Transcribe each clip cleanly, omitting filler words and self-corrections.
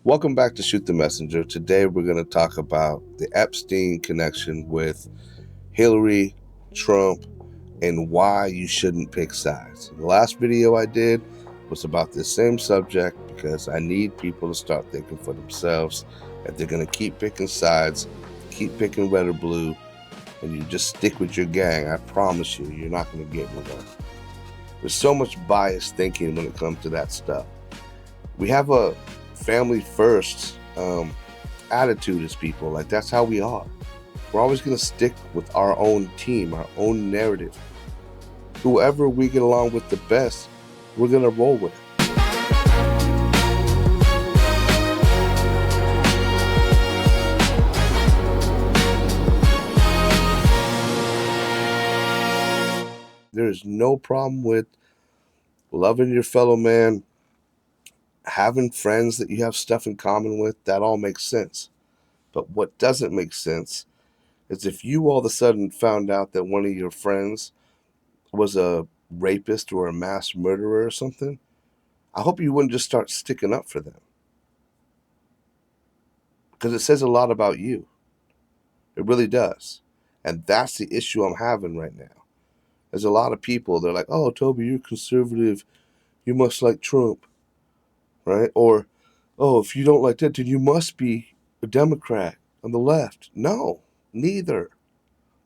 Welcome back to Shoot the Messenger. Today we're going to talk about the Epstein connection with Hillary, Trump, and why you shouldn't pick sides. The last video I did was about this same subject because I need people to start thinking for themselves. If they're going to keep picking sides, keep picking red or blue, and you just stick with your gang, I promise you, you're not going to get anywhere. There's so much biased thinking when it comes to that stuff. We have a family first attitude as people. Like, that's how we are. We're always going to stick with our own team, our own narrative. Whoever we get along with the best, we're going to roll with it. There is no problem with loving your fellow man, having friends that you have stuff in common with. That all makes sense. But what doesn't make sense is if you all of a sudden found out that one of your friends was a rapist or a mass murderer or something, I hope you wouldn't just start sticking up for them. Because it says a lot about you. It really does. And that's the issue I'm having right now. There's a lot of people, they're like, oh, Toby, you're conservative. You must like Trump, right? Or, oh, if you don't like that, then you must be a Democrat on the left. No, neither.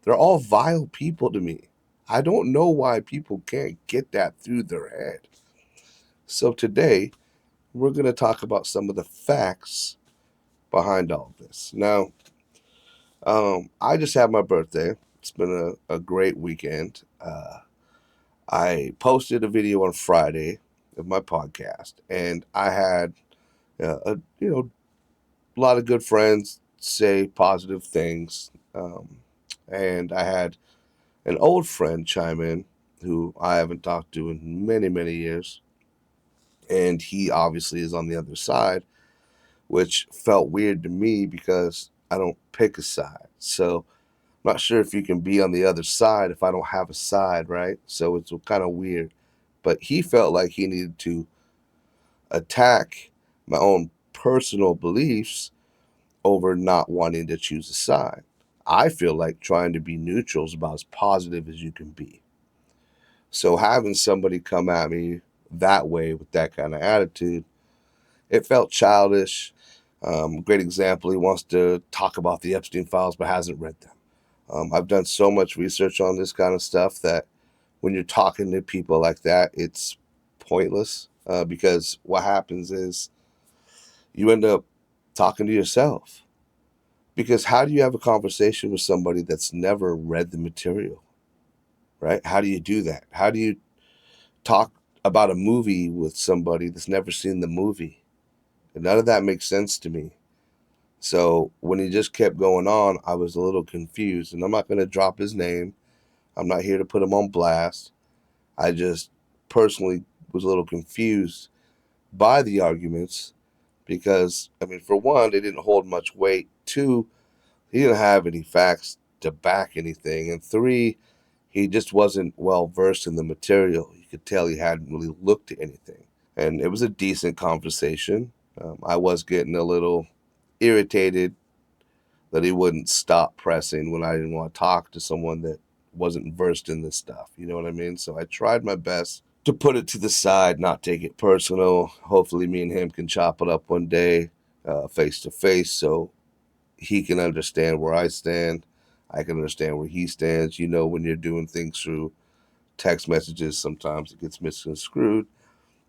They're all vile people to me. I don't know why people can't get that through their head. So today, we're going to talk about some of the facts behind all this. Now, I just had my birthday. It's been a great weekend. I posted a video on Friday of my podcast, and I had a lot of good friends say positive things, and I had an old friend chime in who I haven't talked to in many, many years. And he obviously is on the other side, which felt weird to me because I don't pick a side. So I'm not sure if you can be on the other side if I don't have a side, right? So it's kind of weird. But he felt like he needed to attack my own personal beliefs over not wanting to choose a side. I feel like trying to be neutral is about as positive as you can be. So having somebody come at me that way with that kind of attitude, it felt childish. Great example, he wants to talk about the Epstein files but hasn't read them. I've done so much research on this kind of stuff that when you're talking to people like that, it's pointless because what happens is you end up talking to yourself. Because how do you have a conversation with somebody that's never read the material, right? How do you do that? How do you talk about a movie with somebody that's never seen the movie? And none of that makes sense to me. So when he just kept going on, I was a little confused. And I'm not going to drop his name. I'm not here to put him on blast. I just personally was a little confused by the arguments because, I mean, for one, they didn't hold much weight. Two, he didn't have any facts to back anything. And three, he just wasn't well versed in the material. You could tell he hadn't really looked at anything. And it was a decent conversation. I was getting a little irritated that he wouldn't stop pressing when I didn't want to talk to someone that wasn't versed in this stuff. You know what I mean? So I tried my best to put it to the side, not take it personal. Hopefully, me and him can chop it up one day, face to face, so he can understand where I stand. I can understand where he stands. You know, when you're doing things through text messages, sometimes it gets misconstrued,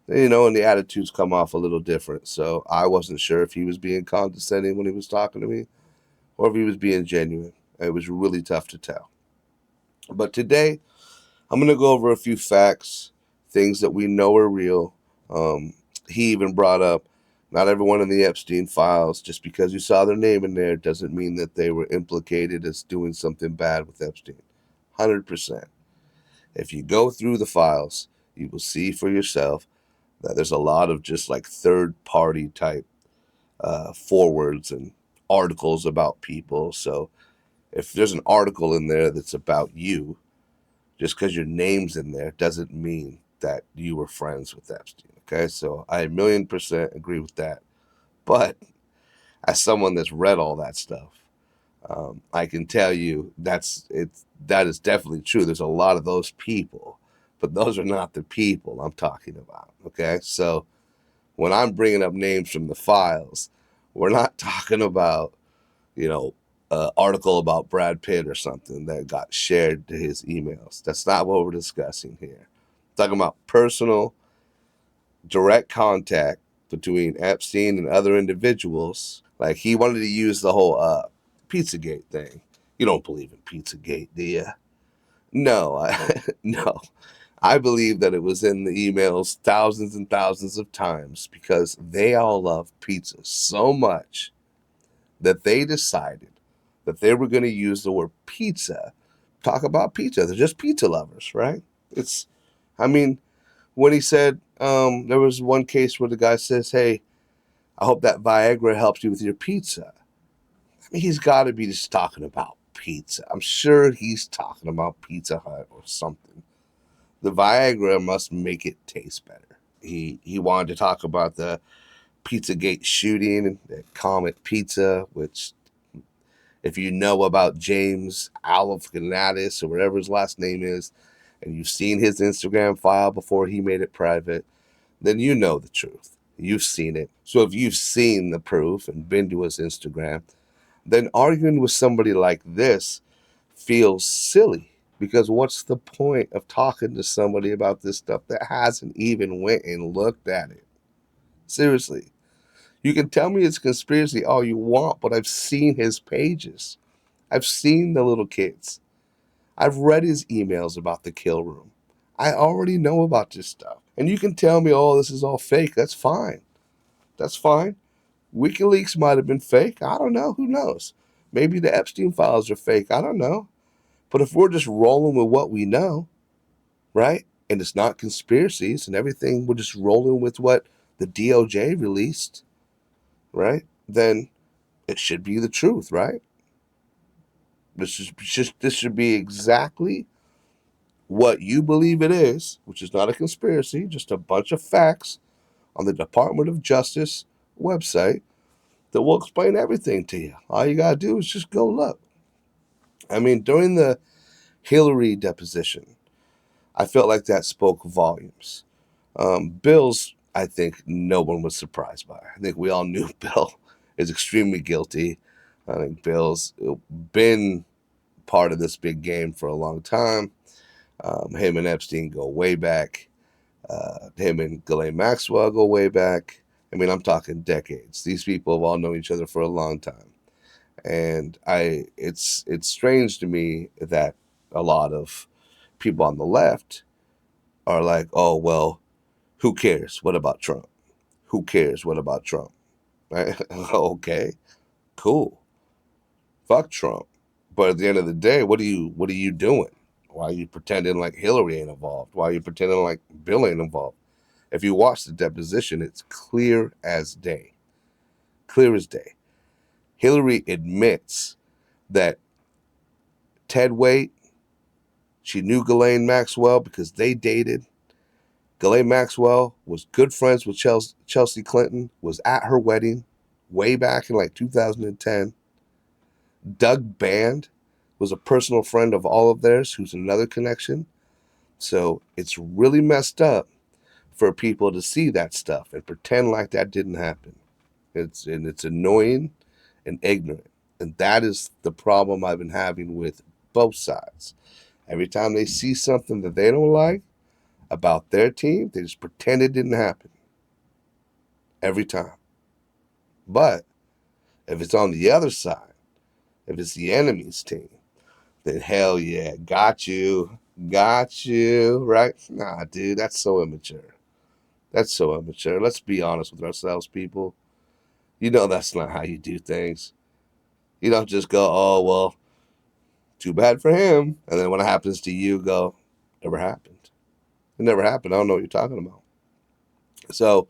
and the attitudes come off a little different. So I wasn't sure if he was being condescending when he was talking to me or if he was being genuine. It was really tough to tell. But today, I'm going to go over a few facts, things that we know are real. He even brought up not everyone in the Epstein files, just because you saw their name in there, doesn't mean that they were implicated as doing something bad with Epstein. 100%. If you go through the files, you will see for yourself that there's a lot of just like third party type forwards and articles about people. So if there's an article in there that's about you, just because your name's in there doesn't mean that you were friends with Epstein. Okay, so I 1,000,000% agree with that. But as someone that's read all that stuff, I can tell you that is definitely true. There's a lot of those people, but those are not the people I'm talking about. Okay, so when I'm bringing up names from the files, we're not talking about, an article about Brad Pitt or something that got shared to his emails. That's not what we're discussing here. We're talking about personal, direct contact between Epstein and other individuals. Like, he wanted to use the whole Pizzagate thing. You don't believe in Pizzagate, do you? No, no. I believe that it was in the emails thousands and thousands of times because they all love pizza so much that they decided that they were going to use the word pizza, talk about pizza. They're just pizza lovers, right? It's, I mean, when he said, there was one case where the guy says, "Hey, I hope that Viagra helps you with your pizza." I mean, he's got to be just talking about pizza. I'm sure he's talking about Pizza Hut or something. The Viagra must make it taste better. He wanted to talk about the Pizzagate shooting at Comet Pizza, which, if you know about James Aloysius or whatever his last name is, and you've seen his Instagram file before he made it private, then you know the truth. You've seen it. So if you've seen the proof and been to his Instagram, then arguing with somebody like this feels silly, because what's the point of talking to somebody about this stuff that hasn't even went and looked at it? Seriously. You can tell me it's conspiracy all you want, but I've seen his pages. I've seen the little kids. I've read his emails about the kill room. I already know about this stuff. And you can tell me, oh, this is all fake. That's fine. That's fine. WikiLeaks might have been fake. I don't know. Who knows? Maybe the Epstein files are fake. I don't know. But if we're just rolling with what we know, right? And it's not conspiracies and everything, we're just rolling with what the DOJ released, right? Then it should be the truth, right? This should be exactly what you believe it is, which is not a conspiracy, just a bunch of facts on the Department of Justice website that will explain everything to you. All you gotta do is just go look. I mean, during the Hillary deposition, I felt like that spoke volumes. Bill's, I think no one was surprised by. I think we all knew Bill is extremely guilty. I think Bill's been part of this big game for a long time. Him and Epstein go way back. Him and Ghislaine Maxwell go way back. I mean, I'm talking decades. These people have all known each other for a long time. And it's strange to me that a lot of people on the left are like, oh, well, who cares? What about Trump? Who cares? What about Trump? Right? Okay, cool. Fuck Trump. But at the end of the day, what are you doing? Why are you pretending like Hillary ain't involved? Why are you pretending like Bill ain't involved? If you watch the deposition, it's clear as day. Clear as day. Hillary admits that Ted Waite, she knew Ghislaine Maxwell because they dated. Ghislaine Maxwell was good friends with Chelsea Clinton, was at her wedding way back in like 2010. Doug Band was a personal friend of all of theirs, who's another connection. So it's really messed up for people to see that stuff and pretend like that didn't happen. It's annoying and ignorant. And that is the problem I've been having with both sides. Every time they see something that they don't like about their team, they just pretend it didn't happen. Every time. But if it's on the other side, if it's the enemy's team, then hell yeah, got you, right? Nah, dude, that's so immature. That's so immature. Let's be honest with ourselves, people. You know that's not how you do things. You don't just go, oh, well, too bad for him. And then when it happens to you, go, never happened. It never happened. I don't know what you're talking about. So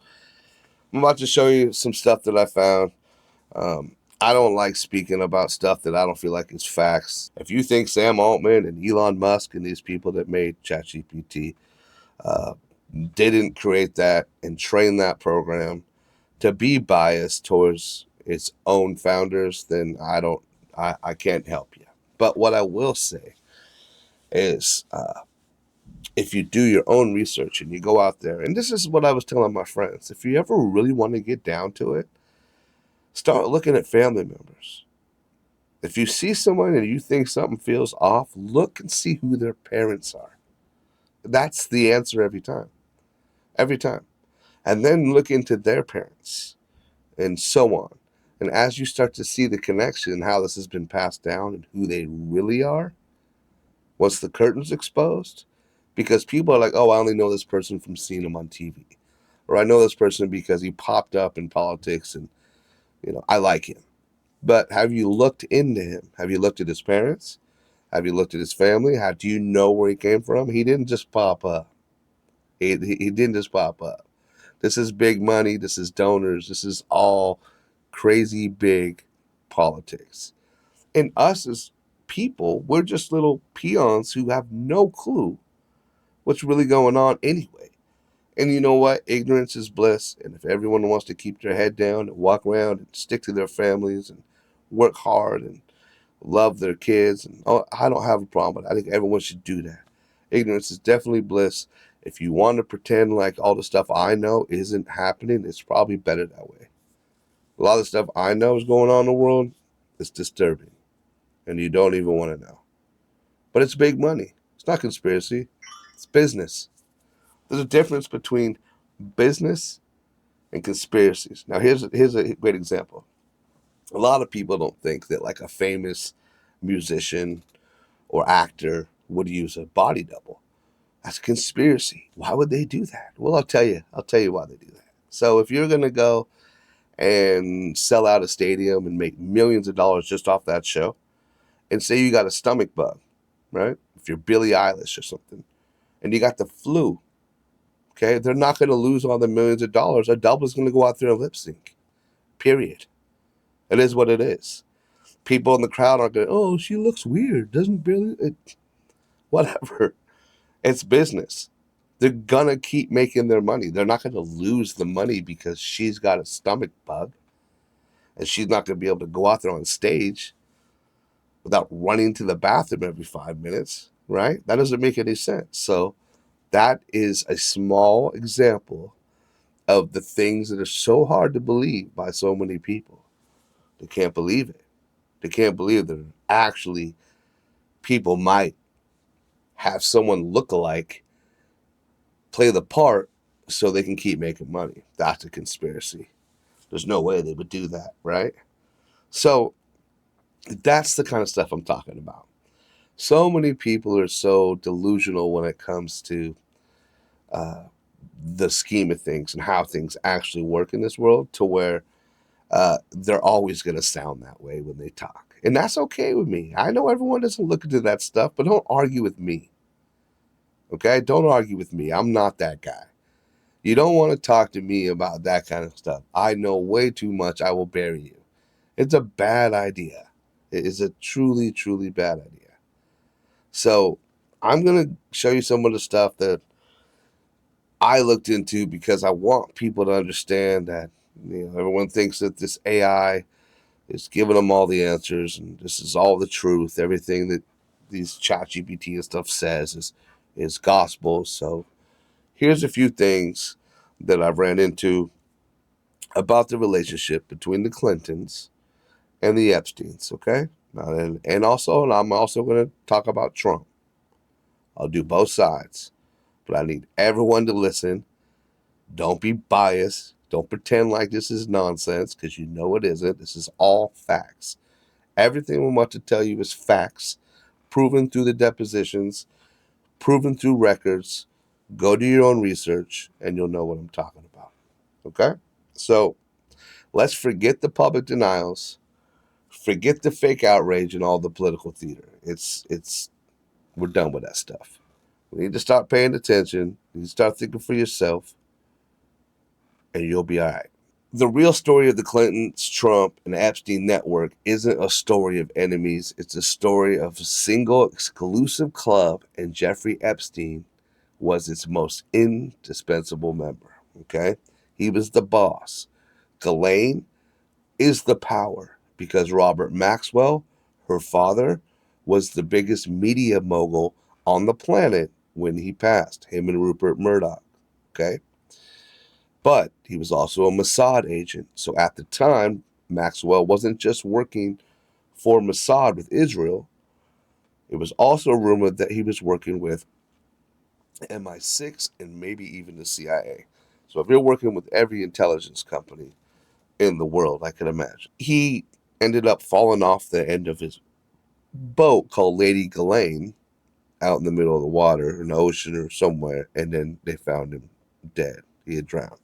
I'm about to show you some stuff that I found. I don't like speaking about stuff that I don't feel like is facts. If you think Sam Altman and Elon Musk and these people that made ChatGPT didn't create that and train that program to be biased towards its own founders, then I can't help you. But what I will say is, if you do your own research and you go out there, and this is what I was telling my friends, if you ever really want to get down to it, start looking at family members. If you see someone and you think something feels off, look and see who their parents are. That's the answer every time. Every time. And then look into their parents and so on. And as you start to see the connection and how this has been passed down and who they really are, once the curtain's exposed, because people are like, oh, I only know this person from seeing him on TV. Or I know this person because he popped up in politics and, I like him. But have you looked into him? Have you looked at his parents? Have you looked at his family? How do you know where he came from? He didn't just pop up. He didn't just pop up. This is big money. This is donors. This is all crazy big politics. And us as people, we're just little peons who have no clue what's really going on anyway. And you know what? Ignorance is bliss. And if everyone wants to keep their head down and walk around and stick to their families and work hard and love their kids, and I don't have a problem with it. I think everyone should do that. Ignorance is definitely bliss. If you want to pretend like all the stuff I know isn't happening, it's probably better that way. A lot of the stuff I know is going on in the world is disturbing, and you don't even want to know. But it's big money. It's not conspiracy. It's business. There's a difference between business and conspiracies. Now, here's a great example. A lot of people don't think that like a famous musician or actor would use a body double. That's a conspiracy. Why would they do that? Well, I'll tell you. I'll tell you why they do that. So if you're going to go and sell out a stadium and make millions of dollars just off that show, and say you got a stomach bug, right? If you're Billie Eilish or something, and you got the flu, okay, they're not going to lose all the millions of dollars. A double's going to go out there and lip sync. Period. It is what it is. People in the crowd are going, oh, she looks weird. Doesn't Billie? Whatever. It's business. They're going to keep making their money. They're not going to lose the money because she's got a stomach bug and she's not going to be able to go out there on stage without running to the bathroom every 5 minutes, right? That doesn't make any sense. So that is a small example of the things that are so hard to believe by so many people. They can't believe it. They can't believe that actually people might have someone look-alike play the part so they can keep making money. That's a conspiracy. There's no way they would do that, right? So that's the kind of stuff I'm talking about. So many people are so delusional when it comes to the scheme of things and how things actually work in this world, to where they're always going to sound that way when they talk. And that's okay with me. I know everyone doesn't look into that stuff, but don't argue with me. Okay? Don't argue with me. I'm not that guy. You don't want to talk to me about that kind of stuff. I know way too much. I will bury you. It's a bad idea. It is a truly, truly bad idea. So I'm going to show you some of the stuff that I looked into because I want people to understand that, everyone thinks that this AI is giving them all the answers and this is all the truth. Everything that these ChatGPT and stuff says is gospel. So here's a few things that I've ran into about the relationship between the Clintons and the Epsteins, okay? And I'm also going to talk about Trump. I'll do both sides, but I need everyone to listen. Don't be biased. Don't pretend like this is nonsense, because you know it isn't. This is all facts. Everything I'm about to tell you is facts, proven through the depositions, proven through records. Go do your own research, and you'll know what I'm talking about. Okay? So let's forget the public denials. Forget the fake outrage and all the political theater. We're done with that stuff. We need to start paying attention. You need to start thinking for yourself, and you'll be all right. The real story of the Clintons, Trump, and Epstein network isn't a story of enemies. It's a story of a single exclusive club, and Jeffrey Epstein was its most indispensable member. Okay? He was the boss. Ghislaine is the power because Robert Maxwell, her father, was the biggest media mogul on the planet when he passed, him and Rupert Murdoch. Okay? But he was also a Mossad agent. So at the time, Maxwell wasn't just working for Mossad with Israel. It was also rumored that he was working with MI6 and maybe even the CIA. So if you're working with every intelligence company in the world, I can imagine. He ended up falling off the end of his boat called Lady Ghislaine out in the middle of the water in the ocean or somewhere, and then they found him dead. He had drowned.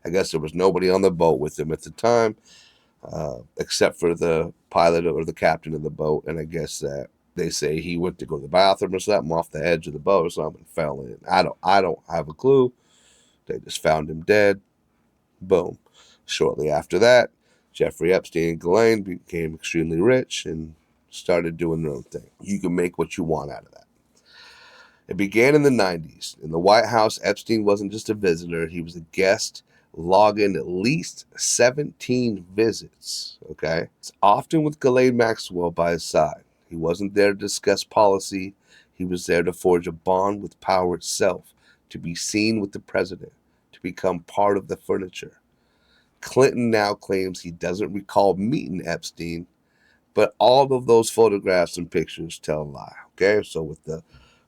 I guess there was nobody on the boat with him at the time, except for the pilot or the captain of the boat, and I guess that they say he went to go to the bathroom or something off the edge of the boat or something and fell in. I don't have a clue. They just found him dead. Boom. Shortly after that, Jeffrey Epstein and Ghislaine became extremely rich and started doing their own thing. You can make what you want out of that. It began in the 90s. In the White House, Epstein wasn't just a visitor, he was a guest, logging at least 17 visits. Okay? It's often with Ghislaine Maxwell by his side. He wasn't there to discuss policy, he was there to forge a bond with power itself, to be seen with the president, to become part of the furniture. Clinton now claims he doesn't recall meeting Epstein, but all of those photographs and pictures tell a lie. Okay, so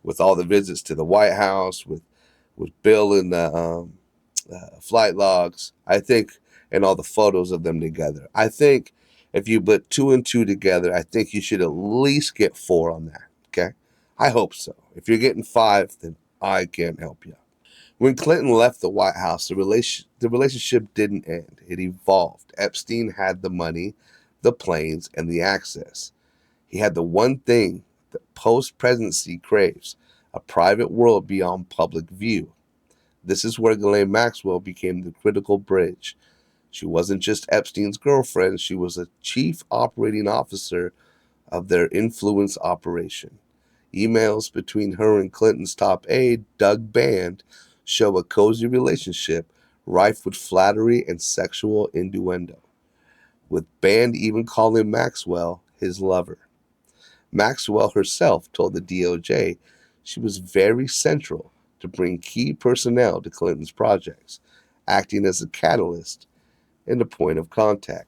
with all the visits to the White House, with Bill and the flight logs, I think, and all the photos of them together, I think if you put two and two together, I think you should at least get four on that. Okay, I hope so. If you're getting five, then I can't help you. When Clinton left the White House, the relationship didn't end. It evolved. Epstein had the money, the planes, and the access. He had the one thing that post-presidency craves, a private world beyond public view. This is where Ghislaine Maxwell became the critical bridge. She wasn't just Epstein's girlfriend, she was a chief operating officer of their influence operation. Emails between her and Clinton's top aide, Doug Band, show a cozy relationship rife with flattery and sexual innuendo, with Band even calling Maxwell his lover. Maxwell herself told the DOJ she was very central to bring key personnel to Clinton's projects, acting as a catalyst and a point of contact.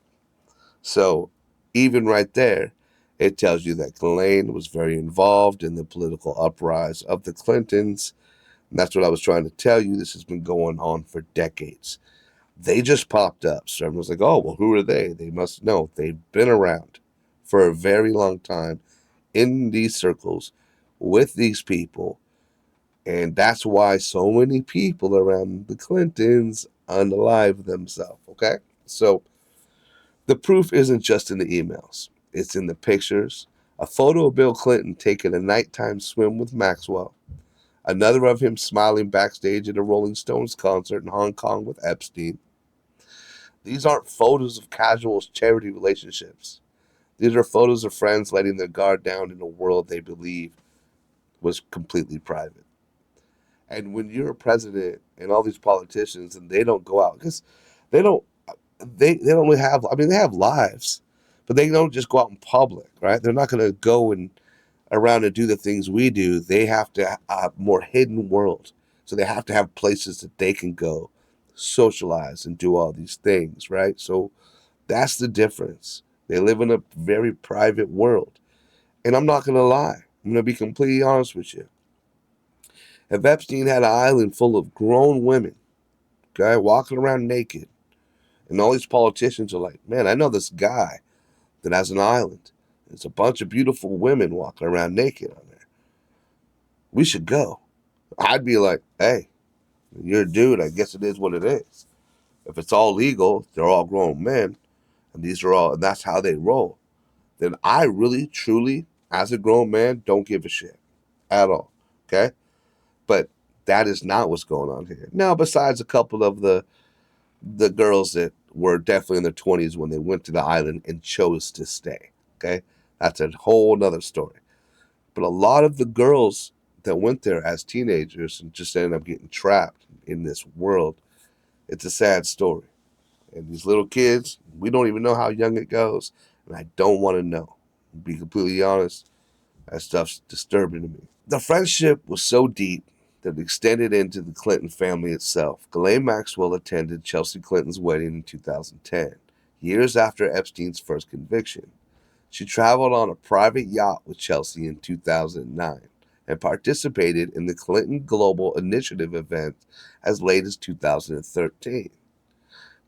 So, even right there, it tells you that Ghislaine was very involved in the political uprise of the Clintons. And that's what I was trying to tell you. This has been going on for decades. They just popped up. So everyone's like, oh, well, who are they? They must know. They've been around for a very long time in these circles with these people. And that's why so many people around the Clintons unalive themselves. Okay? So the proof isn't just in the emails, it's in the pictures. A photo of Bill Clinton taking a nighttime swim with Maxwell. Another of him smiling backstage at a Rolling Stones concert in Hong Kong with Epstein. These aren't photos of casual charity relationships. These are photos of friends letting their guard down in a world they believe was completely private. And when you're a president and all these politicians and they don't go out, because they don't they don't really have, I mean, they have lives, but they don't just go out in public, right? They're not going to go and around and do the things we do. They have to have a more hidden world. So they have to have places that they can go socialize and do all these things, right? So that's the difference. They live in a very private world. And I'm not going to lie. I'm going to be completely honest with you. If Epstein had an island full of grown women, okay, walking around naked, and all these politicians are like, man, I know this guy that has an island. There's a bunch of beautiful women walking around naked on there. We should go. I'd be like, hey, you're a dude. I guess it is what it is. If it's all legal, they're all grown men, and and that's how they roll. Then I really, truly, as a grown man, don't give a shit at all. Okay? But that is not what's going on here. Now, besides a couple of the girls that were definitely in their 20s when they went to the island and chose to stay. Okay? That's a whole nother story. But a lot of the girls that went there as teenagers and just ended up getting trapped in this world, it's a sad story. And these little kids, we don't even know how young it goes. And I don't want to know. To be completely honest, that stuff's disturbing to me. The friendship was so deep that it extended into the Clinton family itself. Ghislaine Maxwell attended Chelsea Clinton's wedding in 2010, years after Epstein's first conviction. She traveled on a private yacht with Chelsea in 2009 and participated in the Clinton Global Initiative event as late as 2013.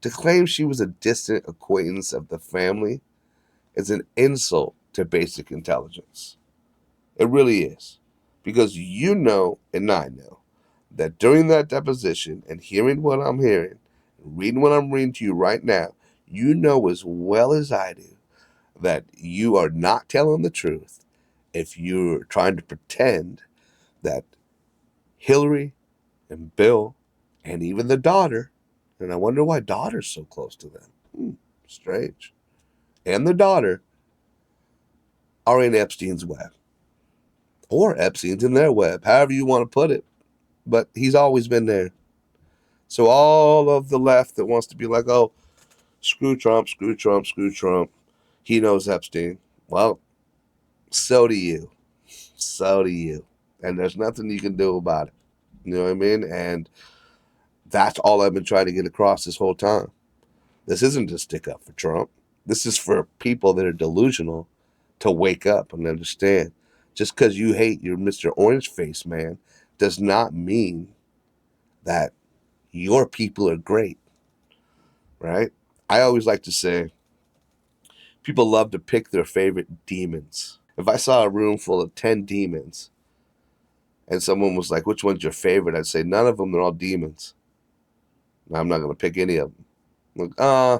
To claim she was a distant acquaintance of the family is an insult to basic intelligence. It really is. Because you know, and I know, that during that deposition and hearing what I'm hearing, and reading what I'm reading to you right now, you know as well as I do that you are not telling the truth if you're trying to pretend that Hillary and Bill and even the daughter, and I wonder why daughter's so close to them. Strange. And the daughter are in Epstein's web. Or Epstein's in their web, however you want to put it. But he's always been there. So all of the left that wants to be like, oh, screw Trump, screw Trump, screw Trump, he knows Epstein. Well, so do you. So do you. And there's nothing you can do about it. You know what I mean? And that's all I've been trying to get across this whole time. This isn't to stick up for Trump. This is for people that are delusional to wake up and understand. Just because you hate your Mr. Orange Face man does not mean that your people are great, right? I always like to say people love to pick their favorite demons. If I saw a room full of 10 demons and someone was like, which one's your favorite? I'd say none of them, they're all demons. I'm not going to pick any of them. Like, I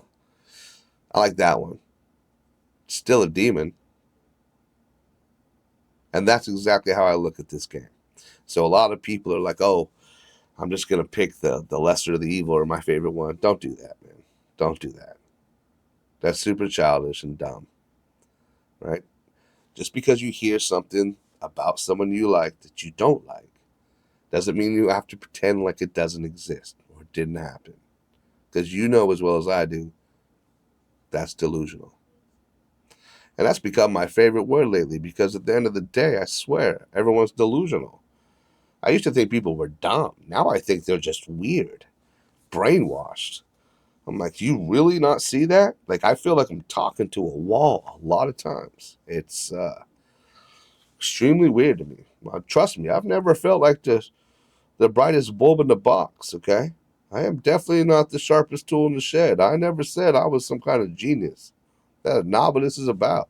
like that one. Still a demon. And that's exactly how I look at this game. So a lot of people are like, oh, I'm just going to pick the lesser of the evil or my favorite one. Don't do that, man. Don't do that. That's super childish and dumb, right? Just because you hear something about someone you like that you don't like doesn't mean you have to pretend like it doesn't exist or it didn't happen. Because you know as well as I do, that's delusional. And that's become my favorite word lately because at the end of the day, I swear, everyone's delusional. I used to think people were dumb. Now I think they're just weird, brainwashed. I'm like, do you really not see that? Like, I feel like I'm talking to a wall a lot of times. It's extremely weird to me. Trust me, I've never felt like the brightest bulb in the box, okay? I am definitely not the sharpest tool in the shed. I never said I was some kind of genius. That's not what this is about.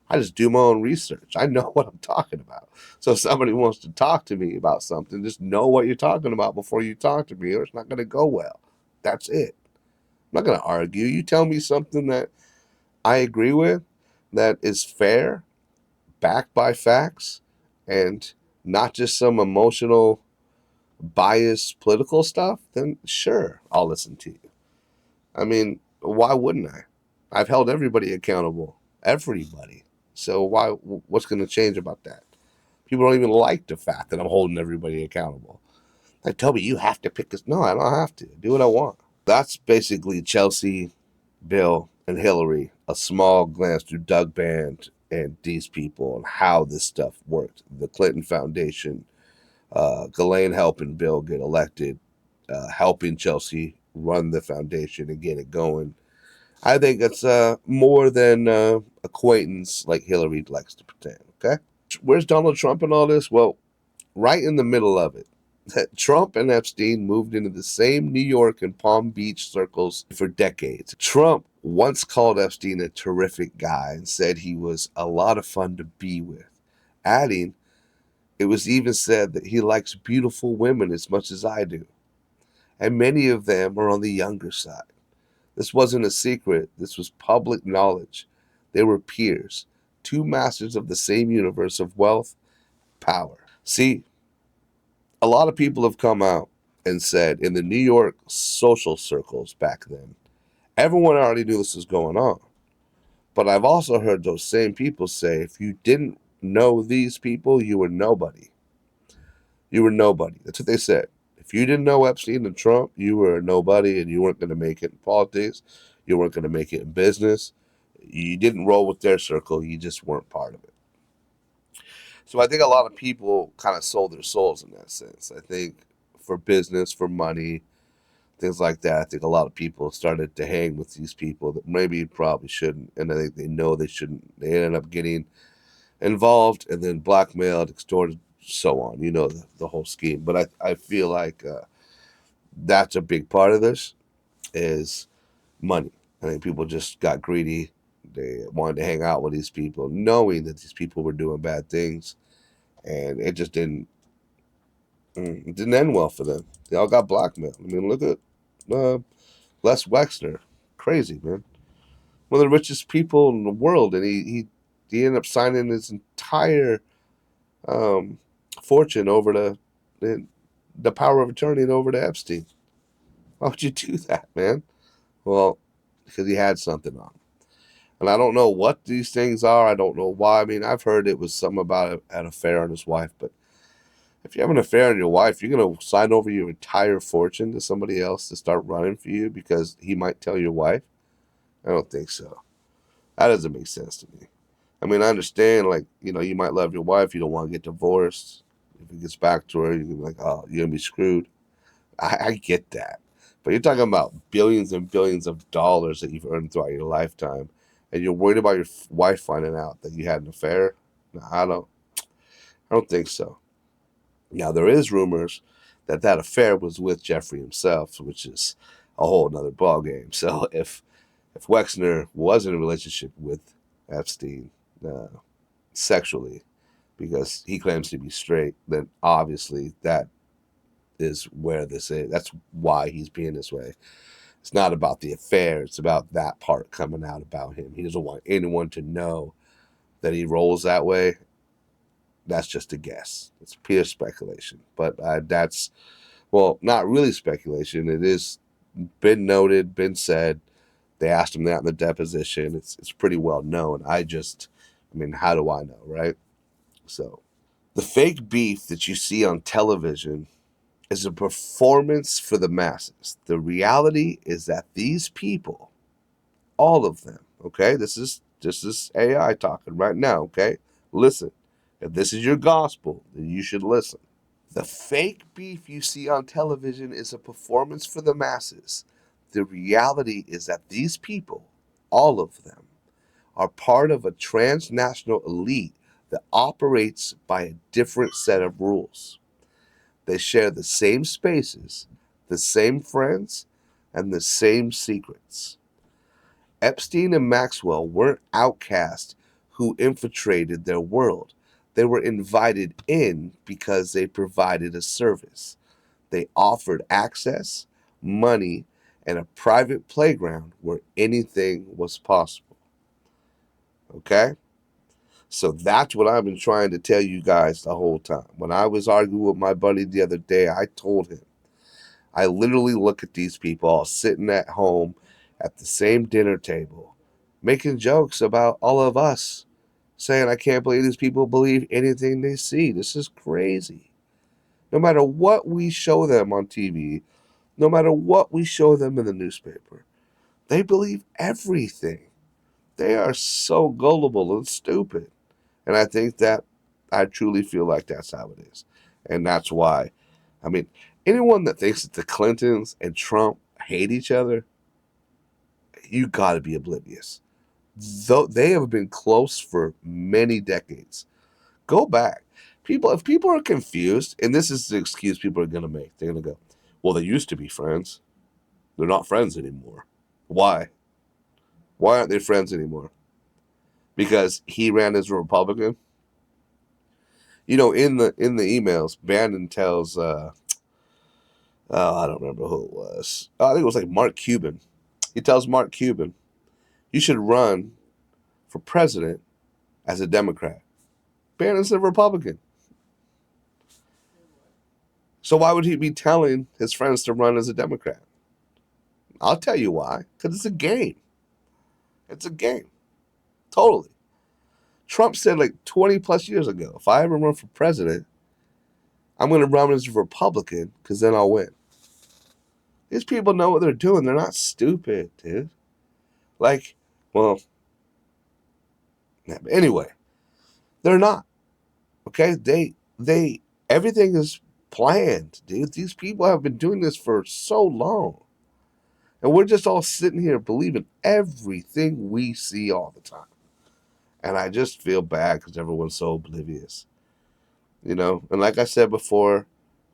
I just do my own research. I know what I'm talking about. So if somebody wants to talk to me about something, just know what you're talking about before you talk to me, or it's not going to go well. That's it. I'm not going to argue. You tell me something that I agree with, that is fair, backed by facts, and not just some emotional, biased political stuff, then sure, I'll listen to you. I mean, why wouldn't I? I've held everybody accountable. Everybody. So what's going to change about that? People don't even like the fact that I'm holding everybody accountable. Like, Toby, you have to pick this. No, I don't have to. Do what I want. That's basically Chelsea, Bill, and Hillary. A small glance through Doug Band and these people and how this stuff worked. The Clinton Foundation, Ghislaine helping Bill get elected, helping Chelsea run the foundation and get it going. I think it's more than acquaintance like Hillary likes to pretend, okay? Where's Donald Trump in all this? Well, right in the middle of it. Trump and Epstein moved into the same New York and Palm Beach circles for decades. Trump once called Epstein a terrific guy and said he was a lot of fun to be with, adding, it was even said that he likes beautiful women as much as I do. And many of them are on the younger side. This wasn't a secret. This was public knowledge. They were peers, two masters of the same universe of wealth, power. See, a lot of people have come out and said in the New York social circles back then, everyone already knew this was going on. But I've also heard those same people say, if you didn't know these people, you were nobody. You were nobody. That's what they said. If you didn't know Epstein and Trump, you were a nobody and you weren't going to make it in politics. You weren't going to make it in business. You didn't roll with their circle. You just weren't part of it. So I think a lot of people kind of sold their souls in that sense. I think for business, for money, things like that. I think a lot of people started to hang with these people that maybe probably shouldn't. And I think they know they shouldn't. They ended up getting involved and then blackmailed, extorted, so on. You know, the whole scheme. But I feel like that's a big part of this is money. I think people just got greedy. They wanted to hang out with these people, knowing that these people were doing bad things, and it just didn't end well for them. They all got blackmailed. I mean, look at uh, Les Wexner, crazy man, one of the richest people in the world, and he ended up signing his entire um, fortune over to the power of attorney over to Epstein. Why would you do that, man? Well, because he had something on him. And I don't know what these things are. I don't know why. I mean, I've heard it was something about an affair on his wife, but if you have an affair on your wife, you're going to sign over your entire fortune to somebody else to start running for you because he might tell your wife? I don't think so. That doesn't make sense to me. I mean, I understand, like, you might love your wife. You don't want to get divorced. If it gets back to her, you're going to be like, oh, you're going to be screwed. I get that. But you're talking about billions and billions of dollars that you've earned throughout your lifetime, and you're worried about your wife finding out that you had an affair? No, I don't think so. Now, there is rumors that that affair was with Jeffrey himself, which is a whole nother ballgame. So if Wexner was in a relationship with Epstein sexually, because he claims to be straight, then obviously that is where this is. That's why he's being this way. It's not about the affair. It's about that part coming out about him. He doesn't want anyone to know that he rolls that way. That's just a guess. It's pure speculation. But that's, well, not really speculation. It is been noted, been said. They asked him that in the deposition. It's pretty well known. I mean, how do I know, right? So the fake beef that you see on television is a performance for the masses. The reality is that these people, all of them, okay, this is AI talking right now, okay? Listen. If this is your gospel, then you should listen. The fake beef you see on television is a performance for the masses. The reality is that these people, all of them, are part of a transnational elite that operates by a different set of rules. They share the same spaces, the same friends, and the same secrets. Epstein and Maxwell weren't outcasts who infiltrated their world. They were invited in because they provided a service. They offered access, money, and a private playground where anything was possible. Okay? So that's what I've been trying to tell you guys the whole time. When I was arguing with my buddy the other day, I told him, I literally look at these people all sitting at home at the same dinner table, making jokes about all of us, saying, I can't believe these people believe anything they see. This is crazy. No matter what we show them on TV, no matter what we show them in the newspaper, they believe everything. They are so gullible and stupid. And I think that I truly feel like that's how it is. And that's why, I mean, anyone that thinks that the Clintons and Trump hate each other, you got to be oblivious. Though they have been close for many decades. Go back. If people are confused, and this is the excuse people are going to make, they're going to go, well, they used to be friends. They're not friends anymore. Why? Why aren't they friends anymore? Because he ran as a Republican. In the emails, Bannon tells I don't remember who it was. I think it was like Mark Cuban. He tells Mark Cuban, you should run for president as a Democrat. Bannon's a Republican. So why would he be telling his friends to run as a Democrat? I'll tell you why. Because it's a game. It's a game. Totally. Trump said like 20 plus years ago, if I ever run for president, I'm going to run as a Republican because then I'll win. These people know what they're doing. They're not stupid, dude. Like, well, anyway, they're not. Okay, everything is planned, dude. These people have been doing this for so long, and we're just all sitting here believing everything we see all the time. And I just feel bad because everyone's so oblivious, you know. And like I said before,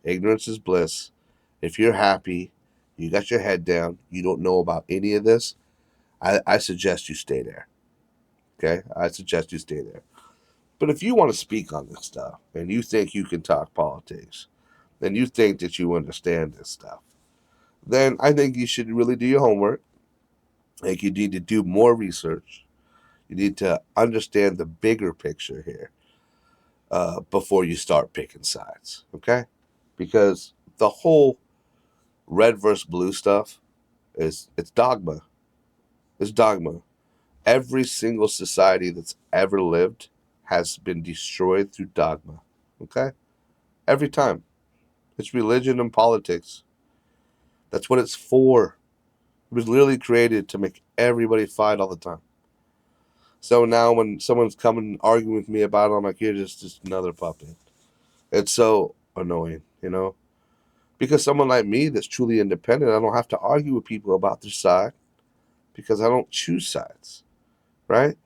ignorance is bliss. If you're happy, you got your head down, you don't know about any of this, I suggest you stay there. Okay, I suggest you stay there. But if you want to speak on this stuff and you think you can talk politics and you think that you understand this stuff, then I think you should really do your homework. I think you need to do more research. You need to understand the bigger picture here before you start picking sides, okay? Because the whole red versus blue stuff it's dogma. It's dogma. Every single society that's ever lived has been destroyed through dogma, okay? Every time. It's religion and politics. That's what it's for. It was literally created to make everybody fight all the time. So now when someone's coming arguing with me about it, I'm like, you're just another puppet. It's so annoying, you know? Because someone like me that's truly independent, I don't have to argue with people about their side because I don't choose sides, right?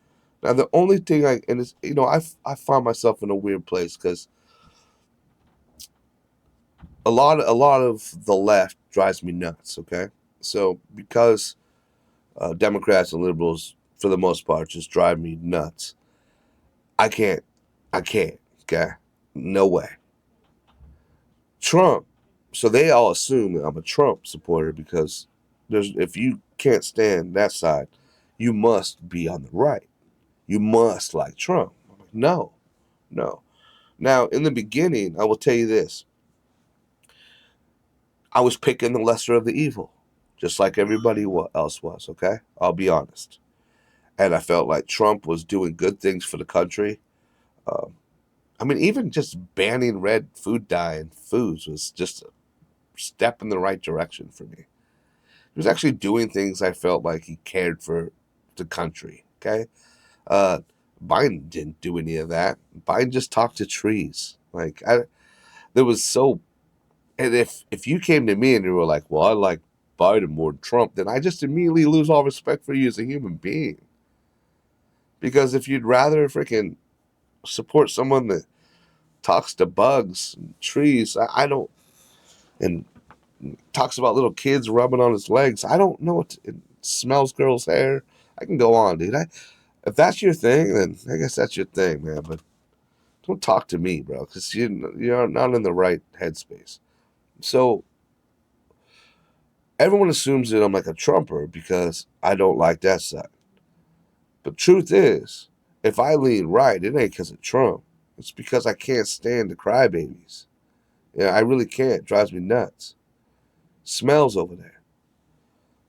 Now, the only thing and it's, you know, I find myself in a weird place because a lot of the left drives me nuts, okay? So because Democrats and liberals, for the most part, just drive me nuts. I can't. I can't. Okay, no way. Trump. So they all assume that I'm a Trump supporter because if you can't stand that side, you must be on the right. You must like Trump. I'm like, no, no. Now, in the beginning, I will tell you this: I was picking the lesser of the evil, just like everybody else was. Okay, I'll be honest, and I felt like Trump was doing good things for the country. Um, I mean, even just banning red food dye in foods was just a step in the right direction for me. He was actually doing things I felt like he cared for the country. Okay, uh, Biden didn't do any of that. Biden just talked to trees. There was so, and if you came to me and you were like, "Well, I like Biden more than Trump," then I just immediately lose all respect for you as a human being. Because if you'd rather freaking support someone that talks to bugs and trees, I don't, and talks about little kids rubbing on his legs. I don't know it smells girls' hair. I can go on, dude. If that's your thing, then I guess that's your thing, man. But don't talk to me, bro, because you're not in the right headspace. So everyone assumes that I'm like a Trumper because I don't like that side. But truth is, if I lean right, it ain't because of Trump. It's because I can't stand the crybabies. Yeah, I really can't. It drives me nuts. Smells over there.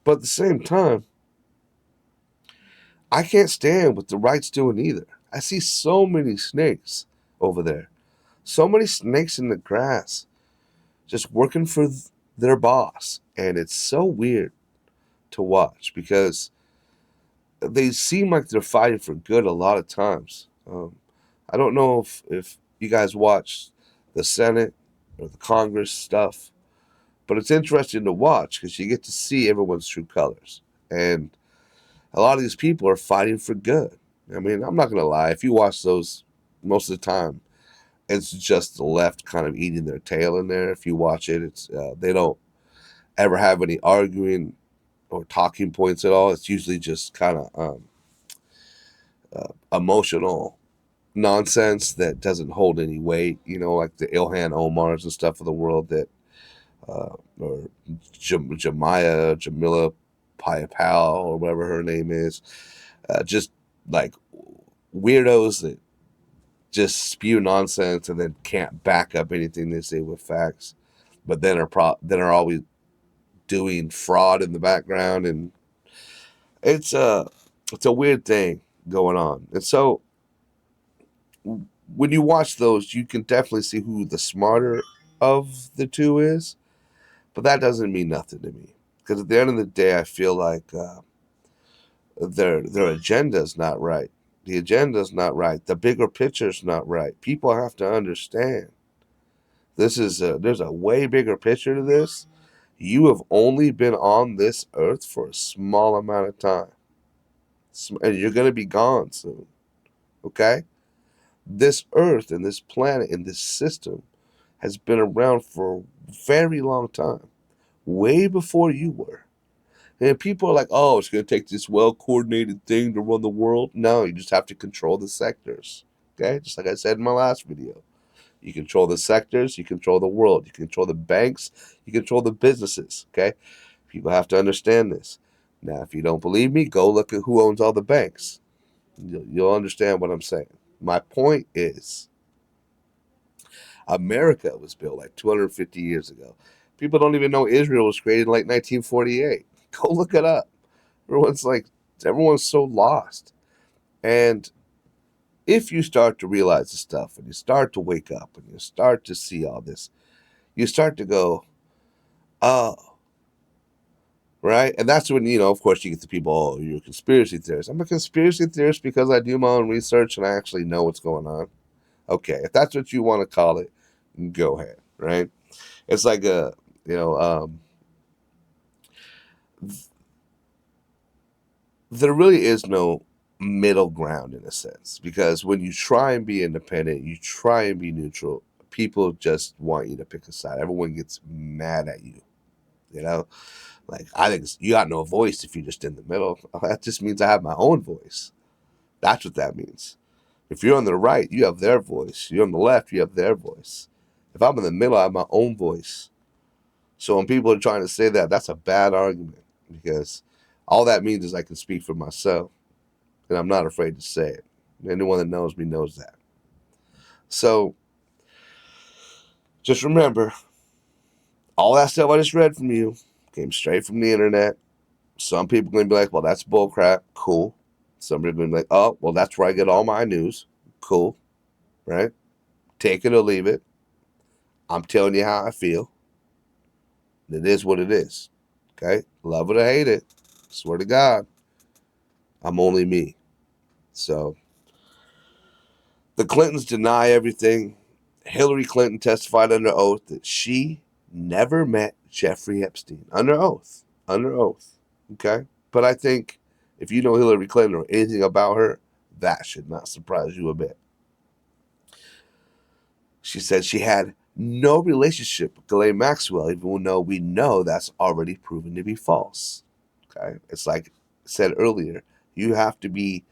But at the same time, I can't stand what the right's doing either. I see so many snakes over there. So many snakes in the grass just working for their boss. And it's so weird to watch because they seem like they're fighting for good a lot of times. I don't know if you guys watch the Senate or the Congress stuff, but it's interesting to watch because you get to see everyone's true colors. And a lot of these people are fighting for good. I mean, I'm not going to lie. If you watch those most of the time, it's just the left kind of eating their tail in there. If you watch it, it's they don't ever have any arguing or talking points at all. It's usually just kind of emotional nonsense that doesn't hold any weight. You know, like the Ilhan Omars and stuff of the world that, or Jamila Payapal or whatever her name is, just like weirdos that just spew nonsense and then can't back up anything they say with facts, but then are always doing fraud in the background, and it's a it's a weird thing going on. And so when you watch those, you can definitely see who the smarter of the two is, but that doesn't mean nothing to me. Because at the end of the day, I feel like their agenda is not right. The agenda is not right. The bigger picture is not right. People have to understand there's a way bigger picture to this. You have only been on this earth for a small amount of time, and you're going to be gone soon. Okay? This earth and this planet and this system has been around for a very long time, way before you were. And people are like, oh, it's going to take this well coordinated thing to run the world. No, you just have to control the sectors. Okay? Just like I said in my last video. You control the sectors, you control the world, you control the banks, you control the businesses. Okay? People have to understand this. Now, if you don't believe me, go look at who owns all the banks. You'll understand what I'm saying. My point is, America was built like 250 years ago. People don't even know Israel was created in like 1948. Go look it up. Everyone's so lost. And if you start to realize the stuff and you start to wake up and you start to see all this, you start to go, oh, right? And that's when, of course, you get the people, oh, you're a conspiracy theorist. I'm a conspiracy theorist because I do my own research and I actually know what's going on. Okay, if that's what you want to call it, go ahead, right? It's like there really is no middle ground in a sense, because when you try and be independent, you try and be neutral, people just want you to pick a side. Everyone gets mad at you, like, I think you got no voice if you're just in the middle. That just means I have my own voice. That's what that means. If you're on the right, you have their voice. You're on the left, you have their voice. If I'm in the middle, I have my own voice. So when people are trying to say that, that's a bad argument, because all that means is I can speak for myself, and I'm not afraid to say it. Anyone that knows me knows that. So just remember, all that stuff I just read from you came straight from the internet. Some people are going to be like, well, that's bullcrap. Cool. Some people are going to be like, oh, well, that's where I get all my news. Cool. Right? Take it or leave it. I'm telling you how I feel. It is what it is. Okay? Love it or hate it. Swear to God, I'm only me. So the Clintons deny everything. Hillary Clinton testified under oath that she never met Jeffrey Epstein. Under oath. Under oath. Okay? But I think if you know Hillary Clinton or anything about her, that should not surprise you a bit. She said she had no relationship with Ghislaine Maxwell, even though we know that's already proven to be false. Okay? It's like I said earlier, you have to be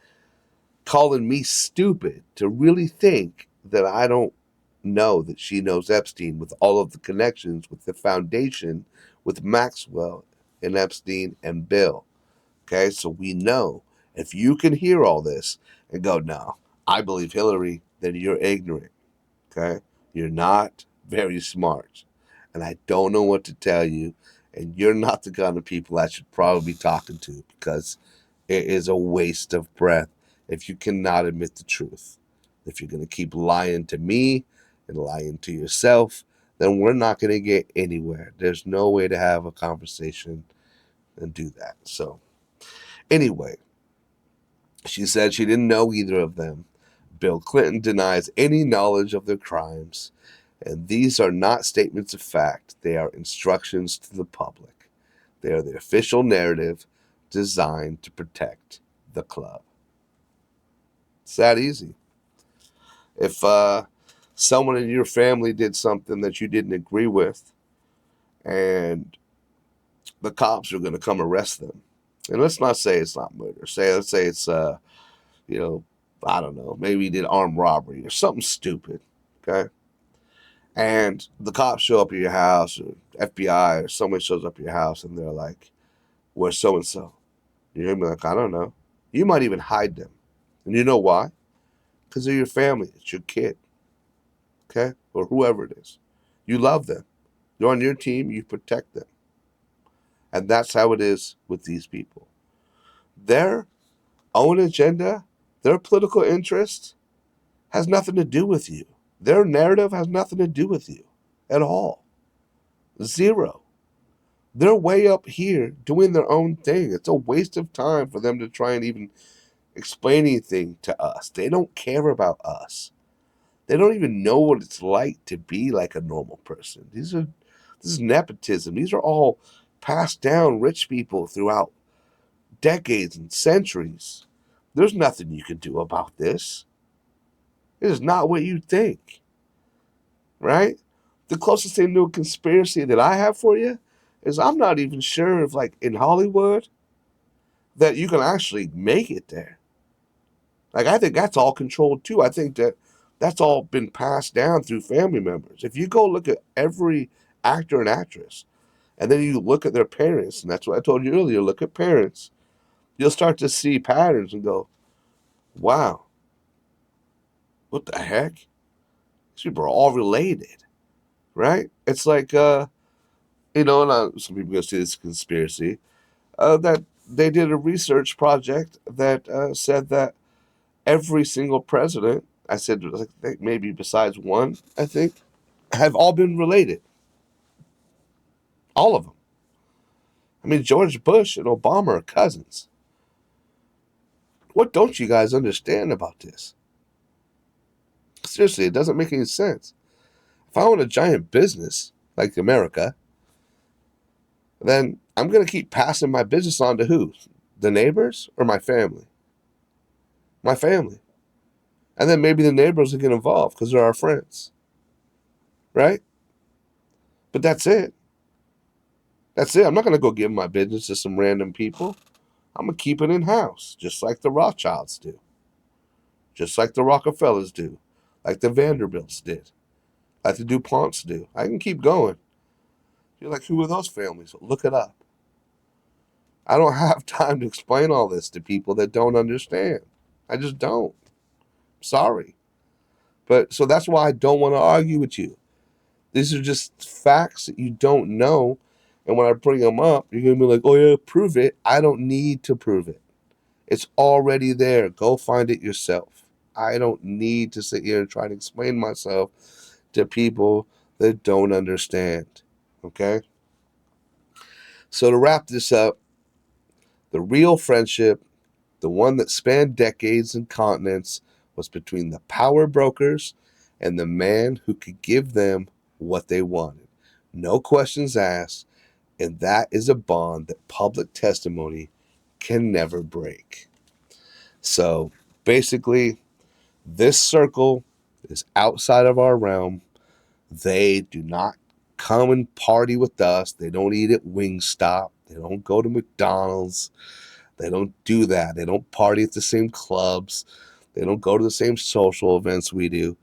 calling me stupid to really think that I don't know that she knows Epstein with all of the connections with the foundation with Maxwell and Epstein and Bill. Okay, so we know if you can hear all this and go, no, I believe Hillary, then you're ignorant. Okay, you're not very smart. And I don't know what to tell you. And you're not the kind of people I should probably be talking to, because it is a waste of breath if you cannot admit the truth. If you're going to keep lying to me and lying to yourself, then we're not going to get anywhere. There's no way to have a conversation and do that. So, anyway, she said she didn't know either of them. Bill Clinton denies any knowledge of their crimes. And these are not statements of fact. They are instructions to the public. They are the official narrative designed to protect the club. It's that easy. If someone in your family did something that you didn't agree with, and the cops are going to come arrest them, and let's not say it's not murder. Let's say it's I don't know, maybe he did armed robbery or something stupid. Okay. And the cops show up at your house, or FBI or someone shows up at your house, and they're like, where's so-and-so? You're going to be like, I don't know. You might even hide them. And you know why? Because they're your family. It's your kid. Okay? Or whoever it is. You love them. They're on your team. You protect them. And that's how it is with these people. Their own agenda, their political interest has nothing to do with you. Their narrative has nothing to do with you. at all. Zero. They're way up here doing their own thing. It's a waste of time for them to try and even explain anything to us. They don't care about us. They don't even know what it's like to be like a normal person. This is nepotism. These are all passed down rich people throughout decades and centuries. There's nothing you can do about this. It is not what you think, right? The closest thing to a conspiracy that I have for you is I'm not even sure if, like, in Hollywood, that you can actually make it there. Like, I think that's all controlled too. I think that that's all been passed down through family members. If you go look at every actor and actress, and then you look at their parents, and that's what I told you earlier, look at parents, you'll start to see patterns and go, wow, what the heck? These people are all related, right? It's like, and some people go see this conspiracy, that they did a research project that said that every single president, I said, I think maybe besides one, I think, have all been related. All of them. I mean, George Bush and Obama are cousins. What don't you guys understand about this? Seriously, it doesn't make any sense. If I own a giant business like America, then I'm going to keep passing my business on to who? The neighbors or my family? My family. And then maybe the neighbors will get involved because they're our friends. Right? But that's it. That's it. I'm not going to go give my business to some random people. I'm going to keep it in-house, just like the Rothschilds do. Just like the Rockefellers do. Like the Vanderbilts did. Like the DuPonts do. I can keep going. You're like, who are those families? Look it up. I don't have time to explain all this to people that don't understand. I just don't. Sorry. But so that's why I don't want to argue with you. These are just facts that you don't know. And when I bring them up, you're going to be like, oh yeah, prove it. I don't need to prove it. It's already there. Go find it yourself. I don't need to sit here and try to explain myself to people that don't understand. Okay? So to wrap this up, the real friendship, the one that spanned decades and continents, was between the power brokers and the man who could give them what they wanted. No questions asked. And that is a bond that public testimony can never break. So basically, this circle is outside of our realm. They do not come and party with us. They don't eat at Wingstop. They don't go to McDonald's. They don't do that. They don't party at the same clubs. They don't go to the same social events we do.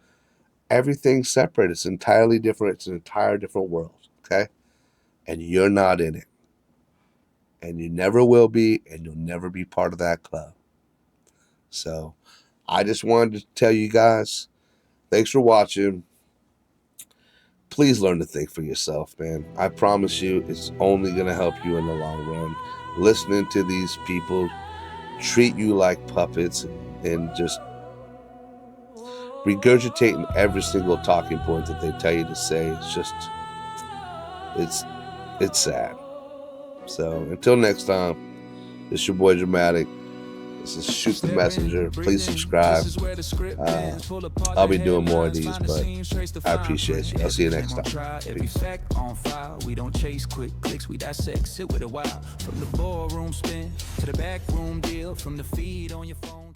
Everything's separate. It's entirely different. It's an entire different world. Okay? And you're not in it. And you never will be, and you'll never be part of that club. So I just wanted to tell you guys, thanks for watching. Please learn to think for yourself, man. I promise you, it's only going to help you in the long run. Listening to these people treat you like puppets and just regurgitating every single talking point that they tell you to say, it's just, it's sad. So until next time, it's your boy Dramatic. This is Shoot the Messenger. Please subscribe. I'll be doing more of these, but I appreciate you. I'll see you next time. Peace. We don't chase quick clicks, we dissect, sit with a while. From the ballroom spin to the back room deal, from the feed on your phone.